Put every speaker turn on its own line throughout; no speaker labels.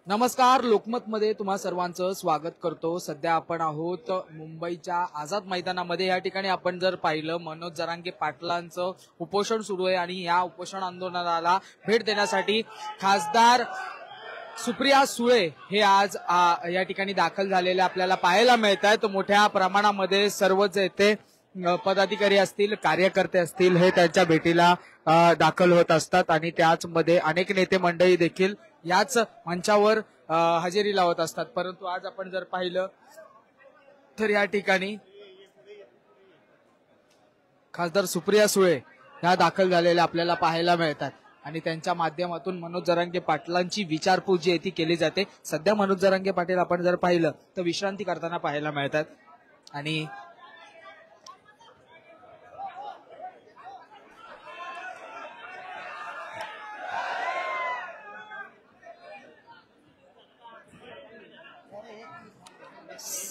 नमस्कार, लोकमत मध्ये तुम्हा सर्वांचं स्वागत करतो। सध्या आपण आहोत मुंबईच्या आझाद मैदानामध्ये। या ठिकाणी आपण जर पाहिलं मंनोज जरांगे पाटलांचं उपोषण सुरू आहे आणि या उपोषण आंदोलनाला भेट देण्यासाठी खासदार सुप्रिया सुळे हे आज या ठिकाणी दाखल झालेले आपल्याला पाहायला मिळत आहेत। मोठ्या प्रमाणामध्ये सर्वच येथे पदाधिकारी असतील, कार्यकर्ते असतील, हे त्यांच्या भेटीला दाखल होत असतात आणि त्याच मध्ये अनेक नेते मंडळी देखील याच मंचावर हजेरी लावत असतात। परंतु आज आपण जर पाहिलं तर या ठिकाणी खासदार सुप्रिया सुळे ह्या दाखल झालेल्या आपल्याला पाहायला मिळतात आणि त्यांच्या माध्यमातून मनोज जरांगे पाटलांची विचारपूस जी आहे ती केली जाते। सध्या मनोज जरांगे पाटील आपण जर पाहिलं तर विश्रांती करताना पाहायला मिळतात आणि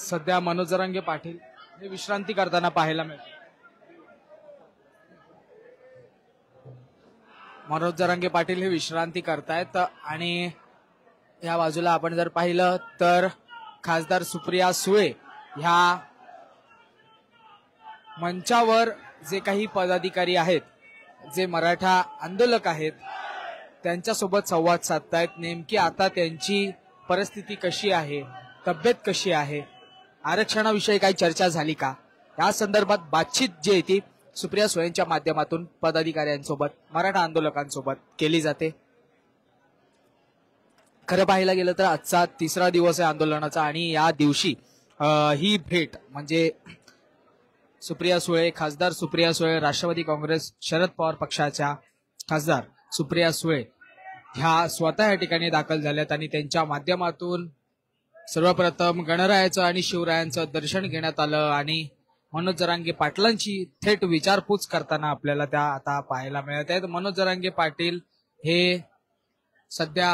सध्या मनोज जरांगे पाटील हे विश्रांती करताना पाहायला मिळतात। मनोज जरांगे पाटील हे विश्रांती करतायत आणि या बाजूला आपण जर पाहिलं तर खासदार सुप्रिया सुळे ह्या मंचावर जे काही पदाधिकारी आहेत, जे मराठा आंदोलक आहेत, त्यांच्यासोबत संवाद साधतायत। नेमकी आता त्यांची परिस्थिती कशी आहे, तब्येत कशी आहे, आरक्षणाविषयी काही चर्चा झाली का, या संदर्भात बातचीत जी आहे ती सुप्रिया सुळेंच्या माध्यमातून पदाधिकाऱ्यांसोबत, मराठा आंदोलकांसोबत केली जाते। खरं पाहायला गेलं तर आजचा तिसरा दिवस आहे आंदोलनाचा आणि या दिवशी ही भेट म्हणजे सुप्रिया सुळे, खासदार सुप्रिया सुळे, राष्ट्रवादी काँग्रेस शरद पवार पक्षाच्या खासदार सुप्रिया सुळे ह्या स्वतः या ठिकाणी दाखल झाल्यात आणि त्यांच्या माध्यमातून सर्वप्रथम गणरायाचं आणि शिवरायांचं दर्शन घेण्यात आलं आणि मनोज जरांगे पाटलांची थेट विचारपूस करताना आपल्याला त्या आता पाहायला मिळत आहेत। मनोज जरांगे पाटील हे सध्या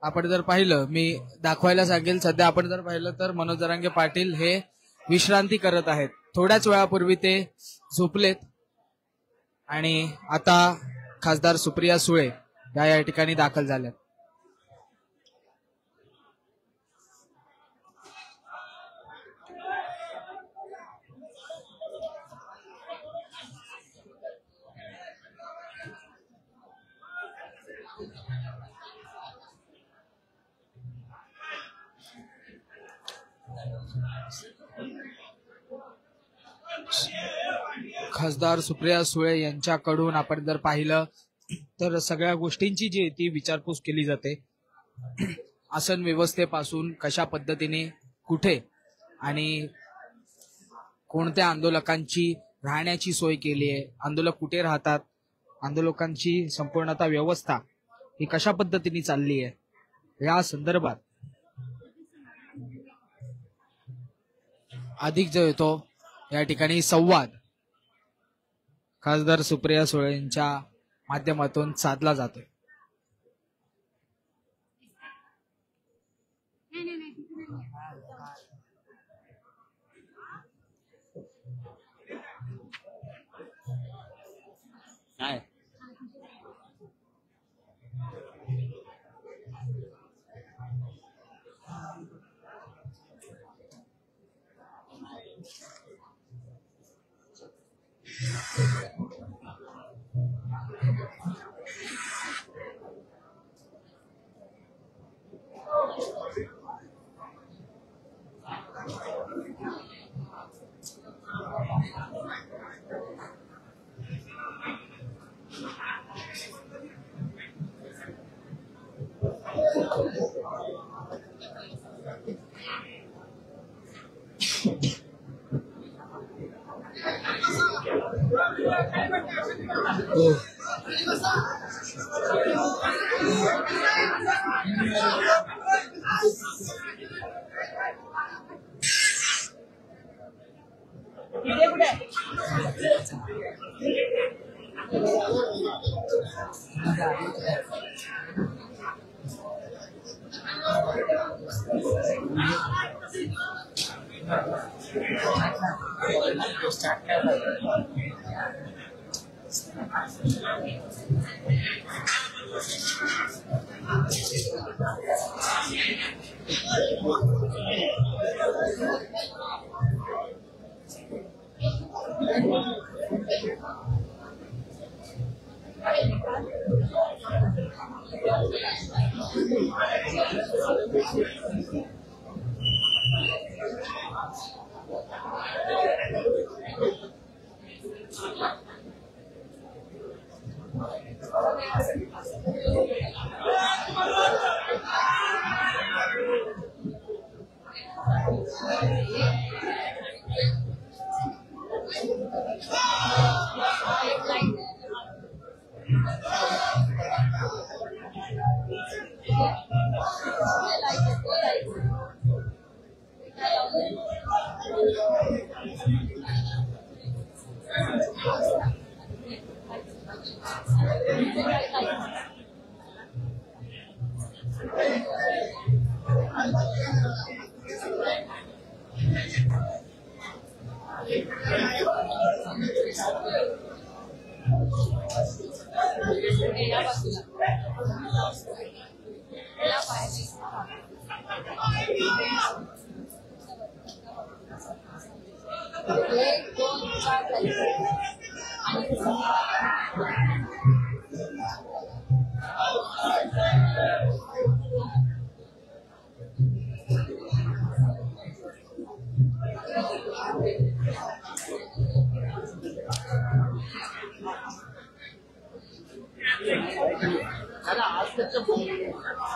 आपण जर पाहिलं, मी दाखवायला सांगेल, सध्या आपण जर पाहिलं तर मनोज जरांगे पाटील हे विश्रांती करत आहेत। थोड्याच वेळापूर्वी ते झोपलेत आणि आता खासदार सुप्रिया सुळे या ठिकाणी दाखल झाल्यात। खासदार सुप्रिया सुळे यांच्याकडून आपण जर पाहिलं तर सगळ्या गोष्टींची जी ती विचारपूस केली जाते। आसन व्यवस्थेपासून कशा पद्धतीने कुठे आणि कोणत्या आंदोलकांची राहण्याची सोय केली आहे, आंदोलक कुठे राहतात, आंदोलकांची संपूर्णतः व्यवस्था ही कशा पद्धतीने चालली आहे, या संदर्भात अधिक जो येतो या ठिकाणी संवाद खासदार सुप्रिया सुळे यांच्या माध्यमातून साधला जातो।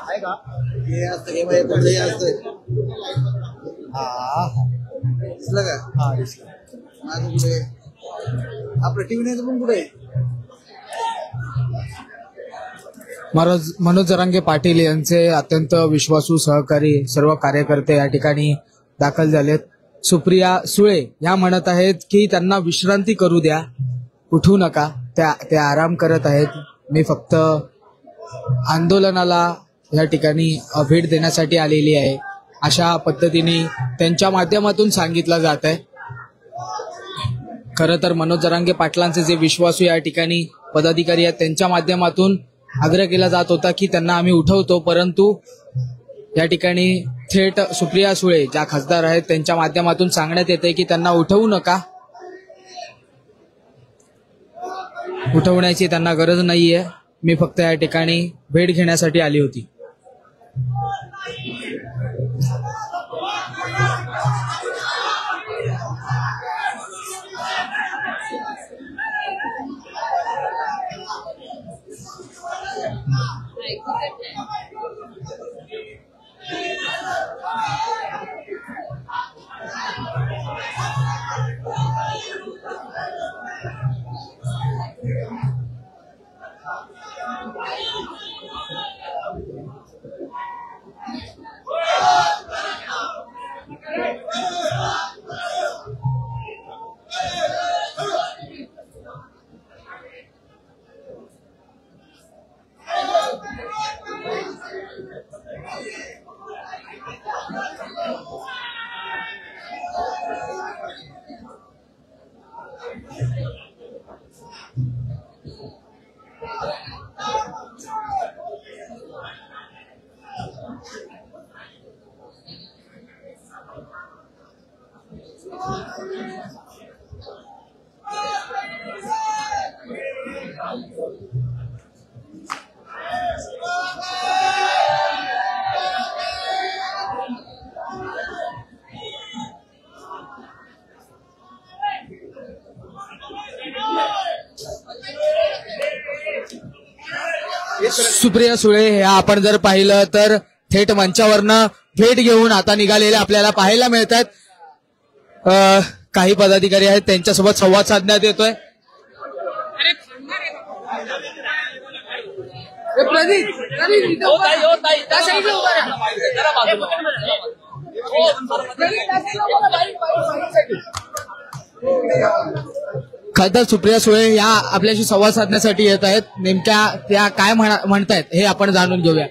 आहे का हे असतं हे म्हणजे कुठलं हे असतं हा दिसलं का हा दिसलं माझं कुठे आपलं टीव्ही नाही पण कुठे
मनोज जरांगे पाटील यांचे अत्यंत विश्वासू सहकारी सर्व कार्यकर्ते या ठिकाणी दाखल झालेत. सुप्रिया सुळे या म्हणत आहेत की त्यांना विश्रांती करू द्या, उठू नका, त्या आराम करत आहेत. मी फक्त आंदोलनाला या ठिकाणी भेट देण्यासाठी आलेली आहे अशा पद्धतीने त्यांच्या माध्यमातून सांगितलं जात आहे. खरं तर मनोज जरांगे पाटलांचे जे विश्वासू या ठिकाणी पदाधिकारी आहेत त्यांच्या माध्यमातून आग्रह केला जात होता की त्यांना आम्ही उठवतो, परंतु या ठिकाणी थेट सुप्रिया सुळे ज्या खासदार आहेत त्यांच्या माध्यमातून सांगण्यात येते की त्यांना उठवू नका, उठवण्याची त्यांना गरज नाहीये, मी फक्त या ठिकाणी भेट घेण्यासाठी आली होती. सुप्रिया सुळे हे आपण जर पाहिलं तर थेट मंचावरनं भेट घेऊन आता निघालेले आपल्याला पाहायला मिळतात. काही पदाधिकारी आहेत त्यांच्यासोबत संवाद साधण्यात येतोय. खासदार सुप्रिया सुळे या आपल्याशी संवाद साधण्यासाठी येत आहेत. नेमक्या त्या काय म्हणतायत हे आपण जाणून घेऊया.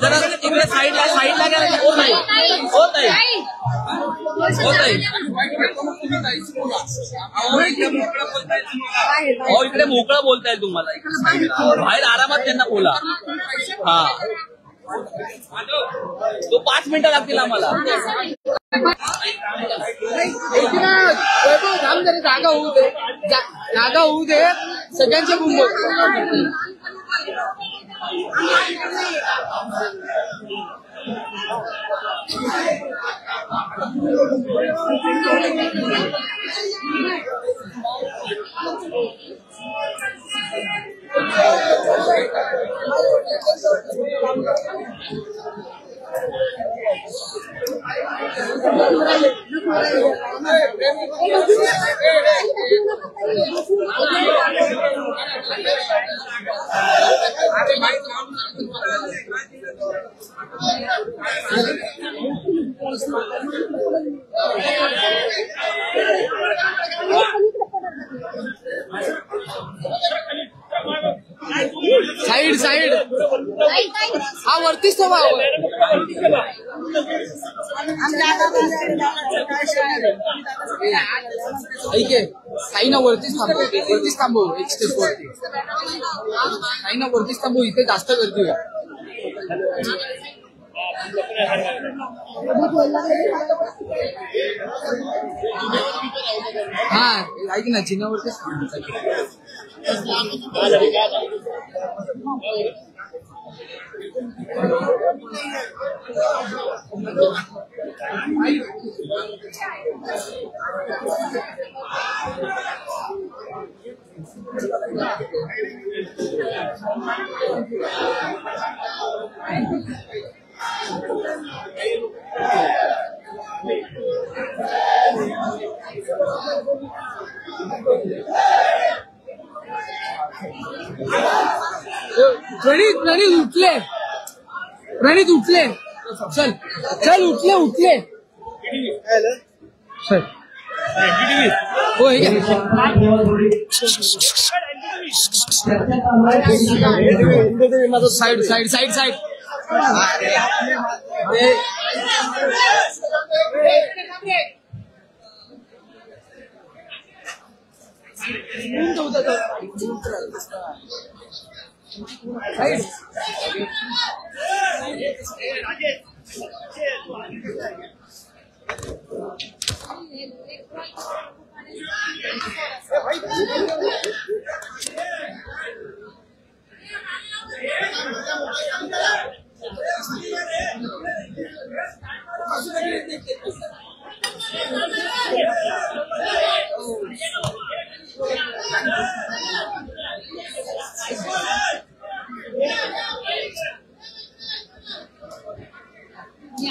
जरा साईडला इकडे मोकळं बोलता येईल तुम्हाला, बाहेर आरामात त्यांना बोला. हा तो 5 मिनिटं लागतील आम्हाला.
जागा होऊ दे, जागा होऊ दे, सगळ्यांच्या मुंबई. साइड साइड हा वरतीच तो भाव ऐके साईना वरतीच थांबव एक स्टेप वरती साईना वरतीच थांबव, इथे जास्त गर्दी आहे. हा ऐक ना, चिन्हावरतीच प्रणित उठले चल चल उठले चल हो साइड साइड साइड साइड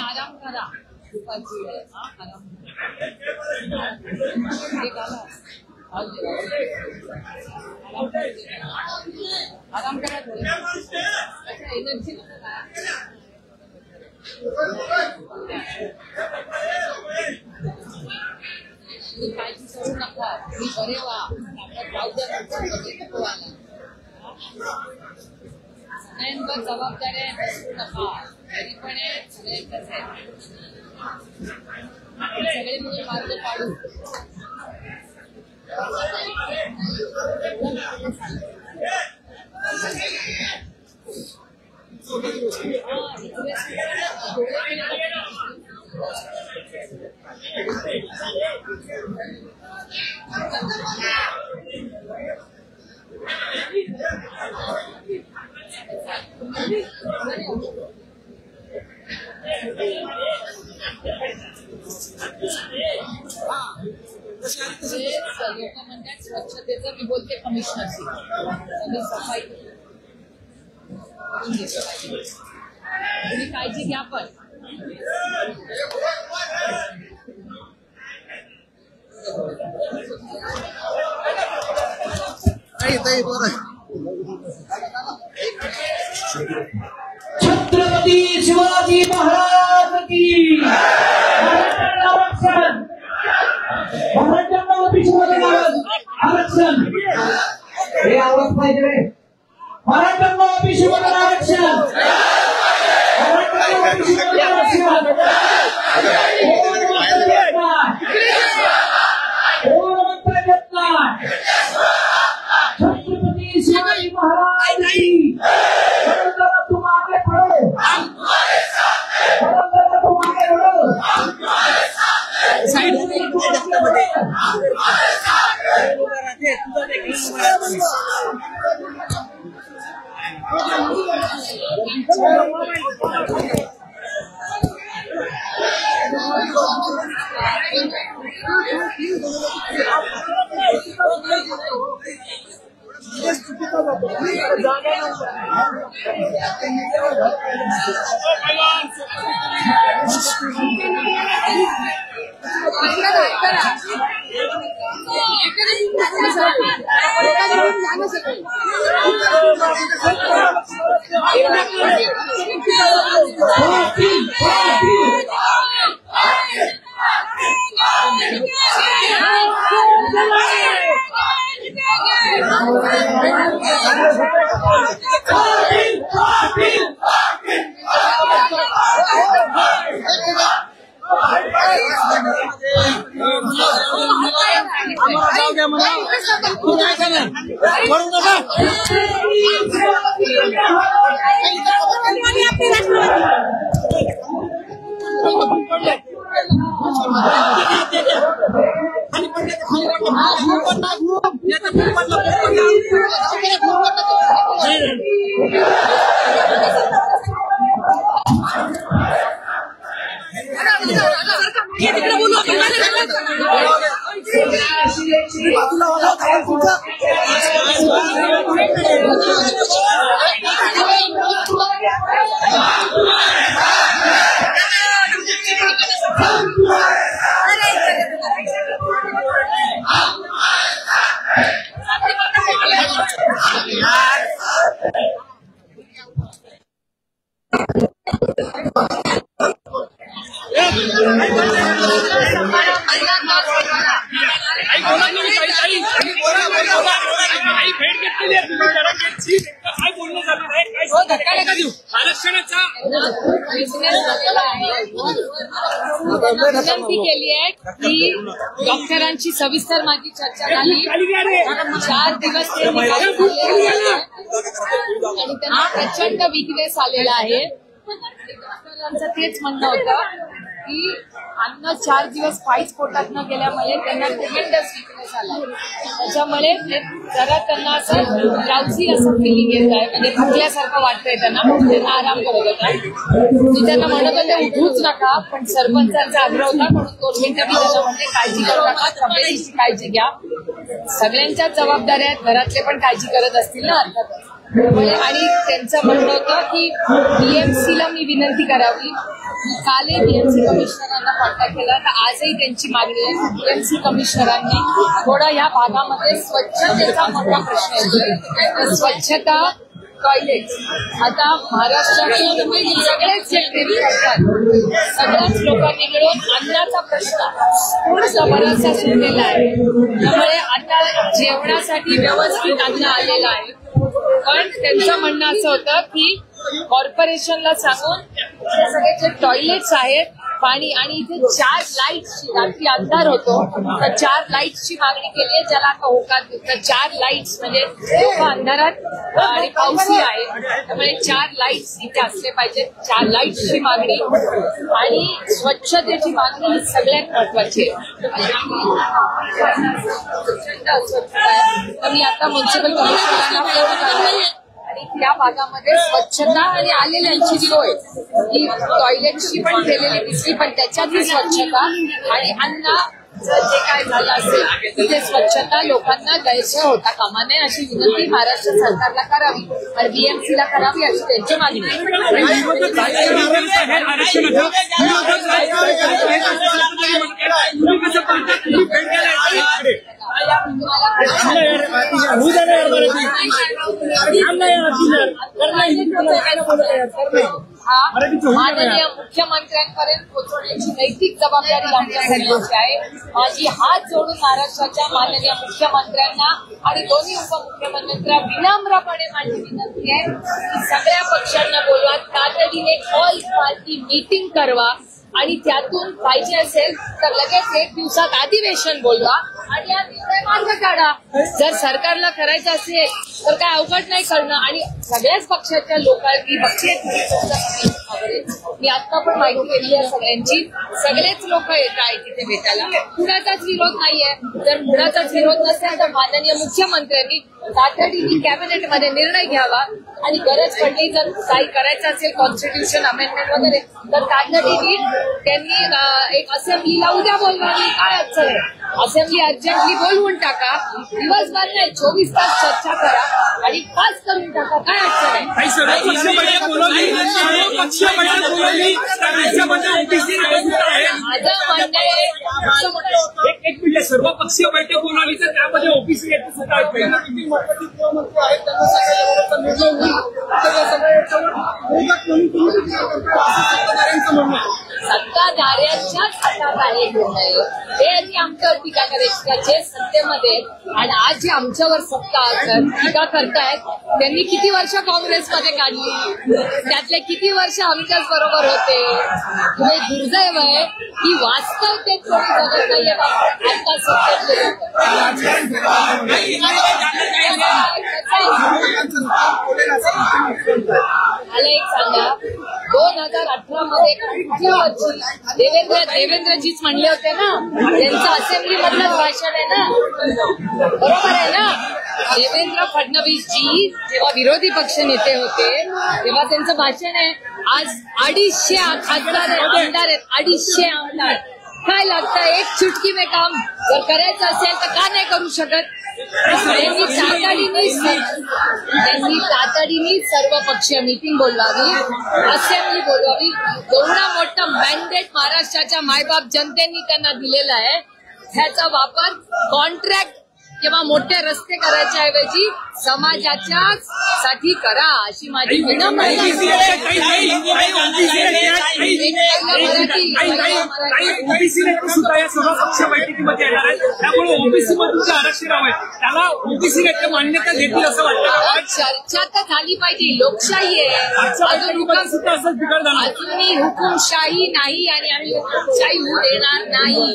आराम करा, आराम करा एनर्जी काळजी करू नका, मी बरे व्हा, सगळ्यांवर जबाबदाऱ्या नसू नका, घरी पण आहे सगळ्यांकच आहे, सगळे मिळून मार्ग पाडू. लोक म्हणतात स्वच्छतेचं, मी बोलते कमिशनरशी सगळी सफाई करून घेतलं पाहिजे, तुम्ही काळजी घ्या. पण
छत्रपती शिवाजी महाराज की आरक्षण, आरक्षण हे आवाज पाहिजे रे. मराठ्यांना अभिषेक आरक्षण,
विनंती केली आहे की डॉक्टरांची सविस्तर माझी चर्चा झाली. 4 दिवस आणि त्यांना प्रचंड विकनेस आलेला आहे. डॉक्टरांचं तेच म्हणणं होतं की अन्न 4 दिवस काहीच पोटात न गेल्यामुळे त्यांना ट्रिमेंडस विकनेस आला. त्याच्यामुळे जरा त्यांना असं ड्राउझी असं फिलिंग येत आहे, म्हणजे थकल्यासारखं वाटतंय त्यांना. त्यांना आराम करत होता. मी त्यांना म्हणत होते उठूच नका, पण सरपंचांचा आग्रह होता म्हणून 2 मिनिटं मी त्यांना म्हणते काळजी करू नका, तब्येतीची काळजी घ्या. सगळ्यांच्याच जबाबदाऱ्या आहेत, घरातले पण काळजी करत असतील ना अर्थातच. आणि त्यांचं म्हणणं होतं की बीएमसीला मी विनंती करावी. कालही बीएमसी कमिशनरांना कॉन्टॅक्ट केला, तर आजही त्यांची मागणी आहे बीएमसी कमिशनरांनी थोडा या भागामध्ये स्वच्छतेचा मोठा प्रश्न येतोय. स्वच्छता, टॉयलेट. आता महाराष्ट्रातून सगळेच जे प्रेमी करतात सगळ्याच लोकांनी मिळून अन्नाचा प्रश्न थोडासा बराचसा सुटलेला आहे. त्यामुळे आता जेवणासाठी व्यवस्थित अन्न आलेलं आहे. पण त्यांचं म्हणणं असं होतं की कॉर्पोरेशनला सांगून सगळे जे टॉयलेट्स आहेत, पाणी आणि इथे 4 लाईट्सची, रात्री अंधार होतो तर 4 लाईट्सची मागणी केली आहे. ज्याला आता होकार देतं 4 लाईट्स म्हणजे लोक अंधारात आणि पावसी आहे त्यामुळे 4 लाईट्स इथे असले पाहिजेत. 4 लाईट्सची मागणी आणि स्वच्छतेची मागणी ही सगळ्यात महत्वाची आहे. तर मी आता म्युन्सिपल कमिशनरांना फोन करणार आणि त्या भागामध्ये स्वच्छता आणि आलेल्यांची सोय ही टॉयलेटची पण केलेली दिसली, पण त्याच्यातली स्वच्छता आणि अन्न जे काय झालं असेल तिथे स्वच्छता लोकांना गैरसोय होता कामा नये अशी विनंती महाराष्ट्र सरकारला करावी आणि बीएमसीला करावी अशी त्यांची मागणी आहे. माननीय मुख्यमंत्र्यांपर्यंत पोहोचवण्याची नैतिक जबाबदारी आमच्या सगळ्यांची आहे. माझी हात जोडून महाराष्ट्राच्या माननीय मुख्यमंत्र्यांना आणि दोन्ही उपमुख्यमंत्र्यांना विनम्रपणे माझी विनंती आहे की सगळ्या पक्षांना बोलवा, तातडीने ऑल पार्टी मीटिंग करवा आणि त्यातून पाहिजे असेल तर लगेच 1 दिवसात अधिवेशन बोलवा आणि या निर्णय मार्ग काढा. जर सरकारला करायचं असेल तर काय अवघड नाही करणं आणि सगळ्याच पक्षाच्या लोकांनी पक्षीय कव्हरेज. मी आता पण माहिती घेतली आहे सगळ्यांची. सगळेच लोक येत आहेत तिथे भेटायला. कुणाचाच विरोध नाहीये. जर कुणाचाच विरोध नसेल तर माननीय मुख्यमंत्र्यांनी तातडीने कॅबिनेटमध्ये निर्णय घ्यावा आणि गरज पडली जर काही करायचं असेल कॉन्स्टिट्यूशन अमेंडमेंट वगैरे तर तातडीने त्यांनी एक असेंब्लीला उद्या बोलवावी. काय अडचण आहे? असेंब्ली अर्जंटली बोलवून टाका. दिवसभर नाही 24 तास चर्चा करा आणि पास करून टाका. काय अडचण आहे? माझं म्हणणं आहे
एक मिनिट सर्व पक्षीय बैठक बोलावली तर त्यामध्ये ओबीसी
सत्ताधाऱ्यांच्याच हातात आहे निर्णय. ते आमच्यावर टीका करायची जे सत्तेमध्ये आणि आज जे आमच्यावर टीका करतायत त्यांनी किती वर्ष काँग्रेसमध्ये काढली, त्यातले किती वर्ष आमच्याच बरोबर होते. तुम्ही दुर्दैव आहे की वास्तव ते थोडी जगत नाहीये आता सत्तेतले. मला एक सांगा 2018 मध्ये कुठल्या वर्षी देवेंद्रजीच म्हणले होते ना, त्यांचं असेंब्ली मधलंच भाषण आहे ना, बरोबर आहे ना. देवेंद्र फडणवीस जी जेव्हा विरोधी पक्ष नेते होते तेव्हा त्यांचं भाषण आहे. आज 250 खासदार आमदार आहेत, 250 आमदार. काय लागतं? एक चुटकी में काम जर करायचं असेल तर का नाही करू शकत? त्यांनी तातडीने सर्व पक्षीय मीटिंग बोलवावी, असेंब्ली बोलवावी. एवढा मोठा मॅन्डेट महाराष्ट्राच्या मायबाप जनतेने त्यांना दिलेला आहे. ह्याचा वापर कॉन्ट्रॅक्ट किंवा मोठे रस्ते करायच्या ऐवजी समाजाच्या साठी करा अशी माझी विनम्र.
सुद्धा या सर्व पक्ष बैठकीमध्ये येणार आहे. त्यामुळे ओबीसी मधून जे आरक्षण आहे त्याला ओबीसी नेते मान्यता देतील असं वाटतं.
चर्चा तर झाली पाहिजे. लोकशाही आहे, अजूनही हुकुमशाही नाही आणि आम्ही हुकुमशाही होऊ देणार नाही.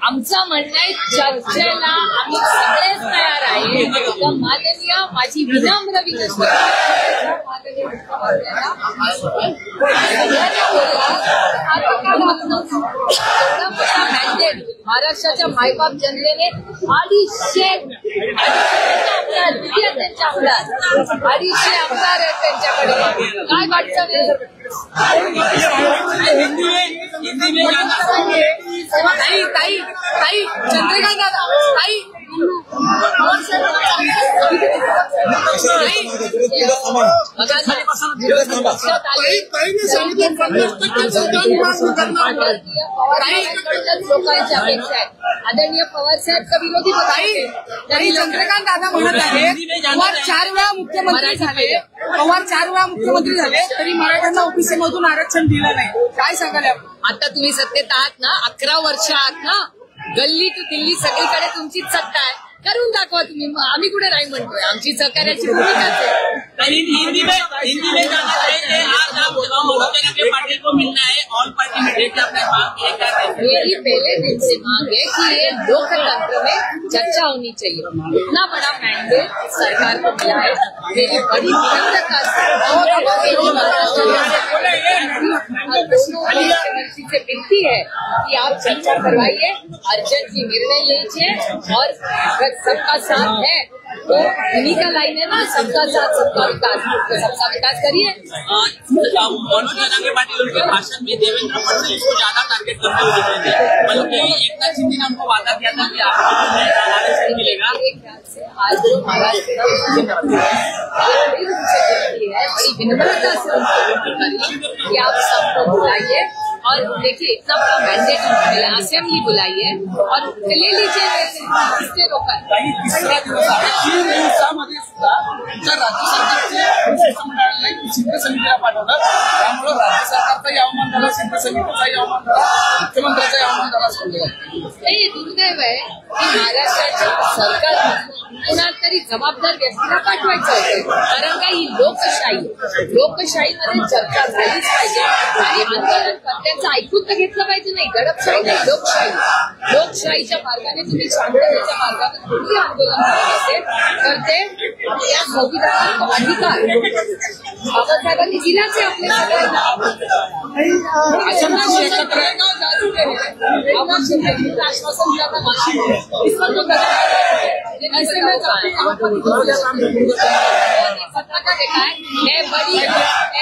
आमचं म्हणणं आहे चर्चेला आम्ही सगळेच तयार आहे. माननीय माझी विनम्र विनंती मॅन्डेट महाराष्ट्राच्या मायबाप जनतेने 250 आमदार आहेत त्यांच्याकडे. काय वाटतं ताई चंद्रकांत ताई लोकांची अपेक्षा आहे. आदरणीय पवार साहेब का विरोधी
तरी चंद्रकांत दादा म्हणत आहेत पवार 4 वेळा मुख्यमंत्री झाले तरी मराठ्यांना ओबीसी मधून आरक्षण दिलं नाही. काय सांगाल?
आता तुम्ही सत्तेत आहात ना, 11 वर्ष आहात ना, गल्ली टू दिल्ली सगळीकडे तुमचीच सत्ता आहे. करून दाखवा तुम्ही. आम्ही कुठे नाही म्हणतोय. आमची सहकार्याची भूमिकाच आहे.
हिंदी में जाना चाहिए. आज आप ममता के पार्टी को मिलना है. ऑल पार्टी में भेजना अपने मांग ये कर रहे हैं.
मेरी पहले दिन से मांग है कि ये लोकतंत्र में चर्चा होनी चाहिए. इतना बड़ा मैंडेट सरकार को मिला है. मेरी बड़ी विनम्रता से विनती है कि आप चर्चा करवाइए, अर्जेंटली निर्णय लीजिए और सबका साथ है तो उन्हीं का लाइन है ना, सबका साथ सबका विकास. तो सबका विकास करिए.
मनोज जैन के पार्टी उनके भाषण में देवेंद्र फडणवीस को ज्यादा टारगेट करते हुए दिखाई दिए. बल्कि एकनाथ शिंदे ने हमको वादा किया था कि आपको आरक्षण मिलेगा.
आज जो महाराष्ट्र बड़ी विनम्रता से उनको करिए कि आप सबको बुलाइए और देखिए इतना बड़ा मैंडेट मिला, असेंबली बुलाइए और ले लीजिए. किसने रोका?
3 दिवसामध्ये सुद्धा राज्य सरकारचे शिंदे समितीला पाठवलं. त्यामुळे राज्य सरकारचाही अवमान झाला, शिंदे समितीचाही अवमान झाला, मुख्यमंत्र्याचाही अवमान
समाजाला समजलं.
नाही, दुर्दैव आहे की महाराष्ट्राच्या सरकारने कुणाला तरी जबाबदार व्यक्तीला पाठवायचं होतं. कारण का ही लोकशाहीमध्ये चर्चा झालीच पाहिजे आणि आंदोलनकर्त्यांचं ऐकून तर घेतलं पाहिजे. नाही, दडपशाही नाही, लोकशाहीच्या मार्गाने तुम्ही शांततेच्या मार्गाने कुठली आंदोलन करत असेल तर ते आपल्या संविधानाचा अधिकार बाबासाहेबांनी दिलाच आहे आपल्या सगळ्यांना. आश्वासन दिलं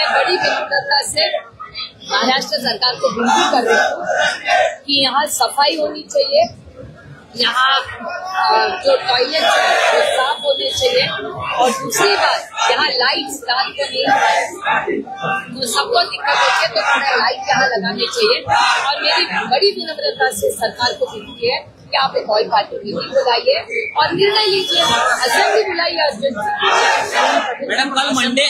बड़ी विनम्रता से महाराष्ट्र सरकार को विनती कर रही हूँ कि यहाँ सफाई होनी चाहिए, यहाँ जो टॉयलेट वो साफ होने चाहिए, और दूसरी बात यहाँ लाइट्स रात को नहीं तो सबको दिक्कत होती है, तो थोड़ा लाइट यहाँ लगाने चाहिए. और मेरी बड़ी विनम्रता से सरकार को विनती है कि आप एक ऑल पार्टी मीटिंग बुलाइए और निर्णय लीजिए, असेंबली बुलाइए अर्जेंट.
मैडम कल मंडे है,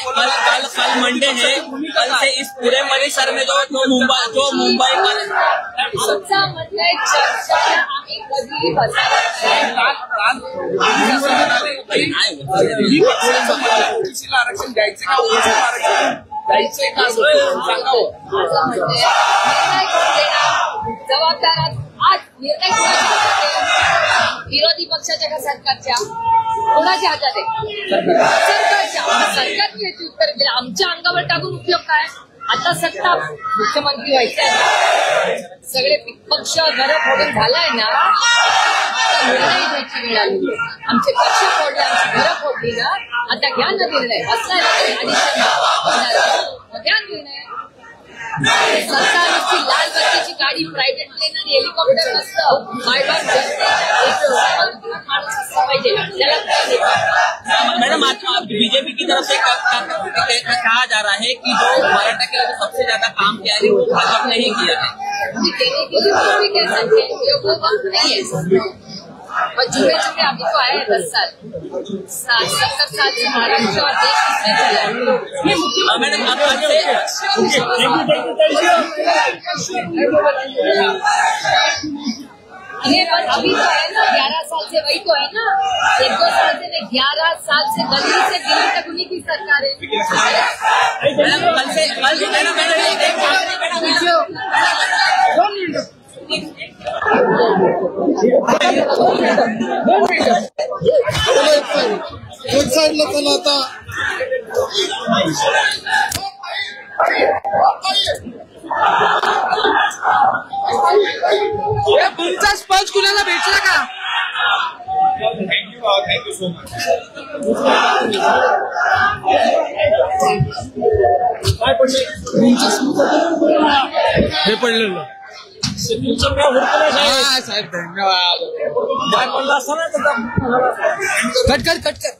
कल से इस पूरे परिसर में जो मुंबई
आमचा म्हणणं चर्चा आम्ही कधी
आरक्षण द्यायचं का द्यायचंय का
जबाबदार आज निर्णय विरोधी पक्षाच्या का सरकारच्या कोणाच्या हातात आहे? सरकारच्या. सरकारने याची उत्तर दिलं. आमच्या अंगावर टाकून उपयोग काय? आता सत्ता मुख्यमंत्री व्हायचे, सगळे पक्ष घरं फोडून झालाय ना, आता निर्णय घ्यायची वेळ आली. आमचे पक्ष फोडले, आमची घरं फोडली ना, आता घ्या ना निर्णय. असला घ्या निर्णय. सरकार नुसती लाल बत्तीची गाडी, प्रायव्हेट प्लेन आणि हेलिकॉप्टर नसतं. मायबाप माणूस असला पाहिजे त्याला.
मैडम आज बीजेपी की तरफ से कहा जा रहा है कि जो मराठा के लिए सबसे ज्यादा काम किया है वो भाजपा ने ही किया है.
देने के लिए कुछ भी कह सकते हैं, वो वक्त नहीं है. और जुड़े अभी तो आए 10 साल 70 साल से महाराष्ट्र और देश किसने चला है.
मैडम
ये पर अभी तो है ना, 11 साल से वही तो है ना, 1-2 साल से नहीं, 11 साल से दिल्ली से दिल्ली तक उन्हीं की सरकार है.
एक साइडला चला आता.
तुमचा स्पंज कुणाला भेटला का?
Thank you so much.
हे पडलेलं
साहेब धन्यवाद.
कट कर